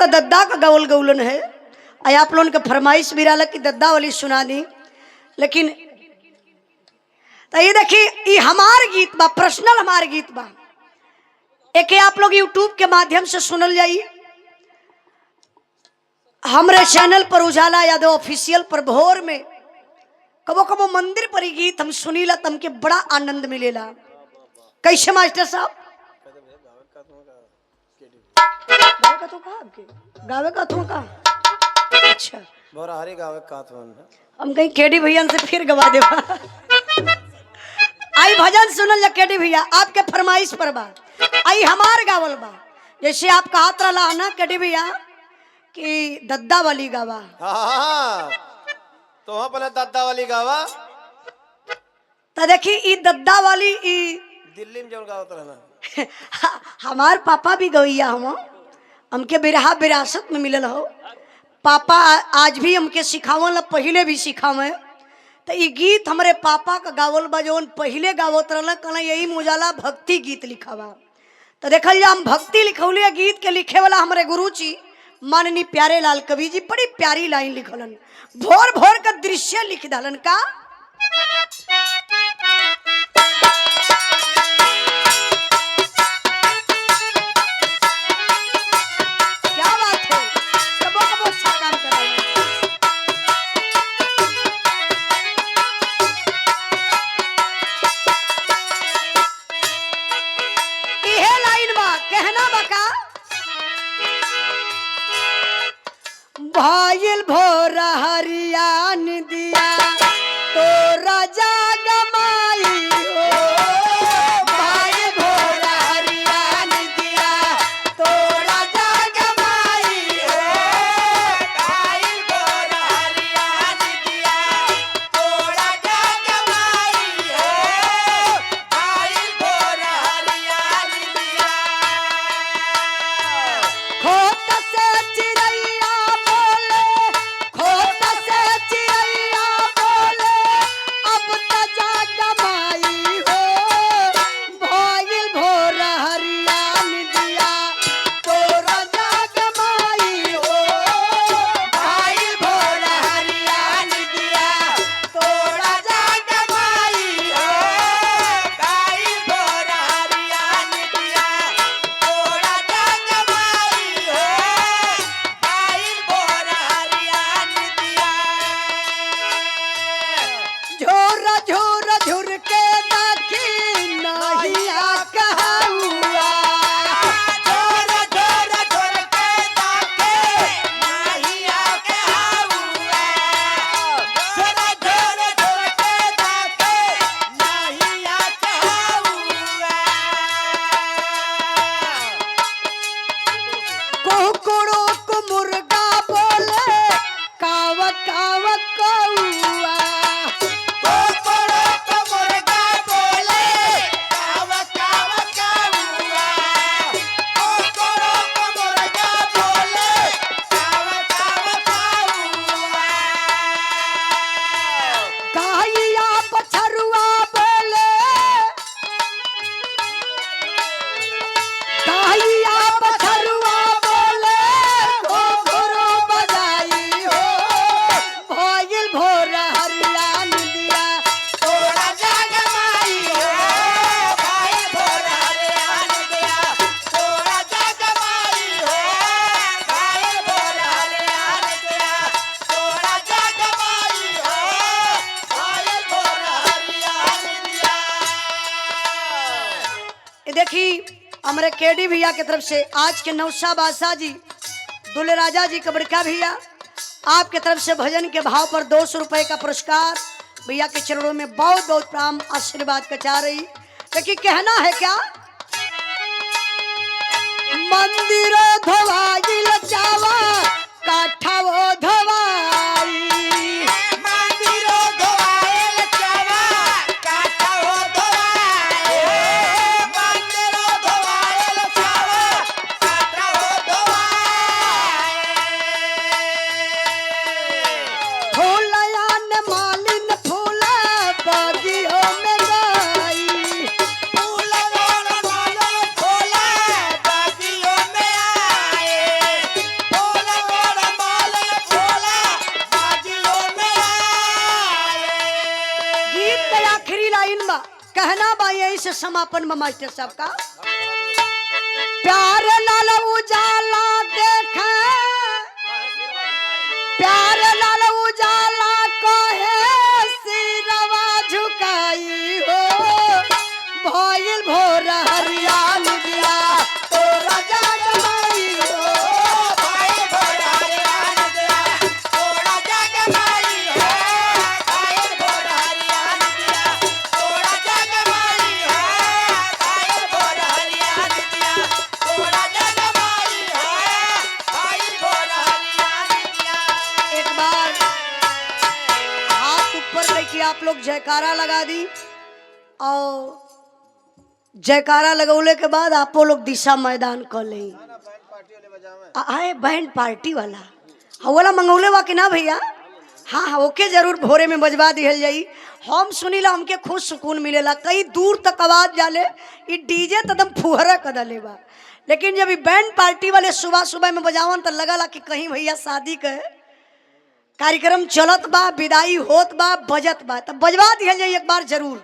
तो दद्दा का गौल गौलन है। आप लोगों का फरमाइश भी रहा कि दद्दा वाली सुना दी, लेकिन तो ये देखिए ये हमार गीत बा, पर्सनल हमार गीत बा। एक आप लोग यूट्यूब के माध्यम से सुनल जाइए, हमारे चैनल पर उजाला यादव ऑफिशियल पर भोर में कबो कबो मंदिर पर ही गीत हम सुनीला तम के बड़ा आनंद मिलेला। कैसे मास्टर साहब गावे का तो का अच्छा बोराहरी गावे का तो हम कहीं केडी भैया से फिर गवा देबा। आई भजन सुनल जा केडी भैया आपके फरमाइश पर बा, आई हमार गावल बा। जैसे आप कहत रहा ना केडी भैया कि दद्दा वाली गावा, हाँ तो वहाँ पहले दद्दा वाली गावा, तो देखी ई दद्दा वाली ई दिल्ली में जौन गावत रहना हमार पापा भी गवैया हमके बिरहा विरासत में मिलल हो। पापा आज भी हमके सिखावल, पहले भी सिखावे। तो ये गीत हमारे पापा का गावल बा जौन पहले गावत रहल, कहना यही मुजाला भक्ति गीत लिखा बा। तो देखल जा हम भक्ति लिखौलिया गीत के लिखे वाला हमारे गुरु जी माननीय प्यारे लाल कवि जी बड़ी प्यारी लाइन लिखलन, भोर भोर का दृश्य लिख डालन का। क्या बात है, कबो कबो अच्छा काम कर रहे हैं। इहे लाइन बा कहना बका, भाईल भोर हरियान दिया तो राजा गमाई हो, भाईल भोर हरियान दिया तो राजा गमाई हो, भाईल भोर हरियान दिया तो राजा गमाई हो, भाईल भोर हरियान दिया। खोत से चिड़ैया बोले, खोत से चिड़ैया बोले, अब तो जाग माई हो, भाईल भोर हरियान दिया तोरा जाग माई हो, भाईल भोर हरियान दिया तोरा जाग माई हो, भाईल भोर हरियान दिया तोरा जाग माई हो, भाईल भोर हरियान दिया। झोर झोर झुर के दाखी नहिया कहूआ, झोर झोर झुर के दाखी नहिया कहूआ, झोर झोर झुर के दाखी नहिया कहूआ। कुकुड़ो को मुर्गा बोले काव काव कौआ, कुकुड़ो को मुर्गा बोले काव काव कौआ, कुकुड़ो को मुर्गा बोले काव काव कौआ। गाइया बछरुआ बोले, गाइया बछरुआ बोले घुंघरू बजाई हो, भाईल भोर हरियान दिया तोरा जाग माई हो, भाईल भोर हरियान दिया तोरा जाग माई हो, भाईल भोर हरियान दिया तोरा जाग माई हो, भाईल भोर हरियान दिया। ये देखी हमारे केडी भैया की तरफ से आज के नौशा बादशाह जी, दुल्ले राजा जी कबड़का भैया आपके तरफ से भजन के भाव पर 200 रुपए का पुरस्कार भैया के चरणों में बहुत बहुत प्राम आशीर्वाद का चाह रही। लेकिन कहना है क्या, मंदिर धोवाइल चावा काठा वो धोवाई, मंदिर धोवाइल चावा काठा वो धोवाई, मंदिर धोवाइल चावा काठा वो धोवाई। फूलयान मालिन फूला बागियों में गई, फूलयान मालिन फूला बागियों में आए, समापन में मास्टर साहब का प्यार लाल उजाला देखे, प्यार लाल उजाला कहे सिरवा झुकाई हो, भइल भोर हरियाल दिया तोरा जगमाई हो, भइल भोर हरियाल दिया तोरा जगमाई हो, भइल भोर हरियाल दिया तोरा जगमाई हो, भइल भोर हरियाल दिया तोरा जगमाई हो, भइल भोर हरियाल दिया। एक बार हाथ ऊपर लेके आप लोग जयकारा लगा दी और जयकारा लगौले के बाद आपो लोग दिशा मैदान कर ले आए बैंड पार्टी वाला हवाला मंगौले वा कि ना भैया। हाँ हाँ ओके जरूर भोरे में बजवा दिहल जाई। हम सुनीला हमके खुद सुकून मिलेला, कई दूर तक आवाज जाले, ई डीजे तो एकदम फुहरा कदले बा, लेकिन जब ई बैंड पार्टी वाले सुबह सुबह में बजावन तो लगला कि कहीं भैया शादी के कार्यक्रम चलत बा, विदाई होत बा, बजत बा, तब बजवा दिहल जाई एक बार जरूर।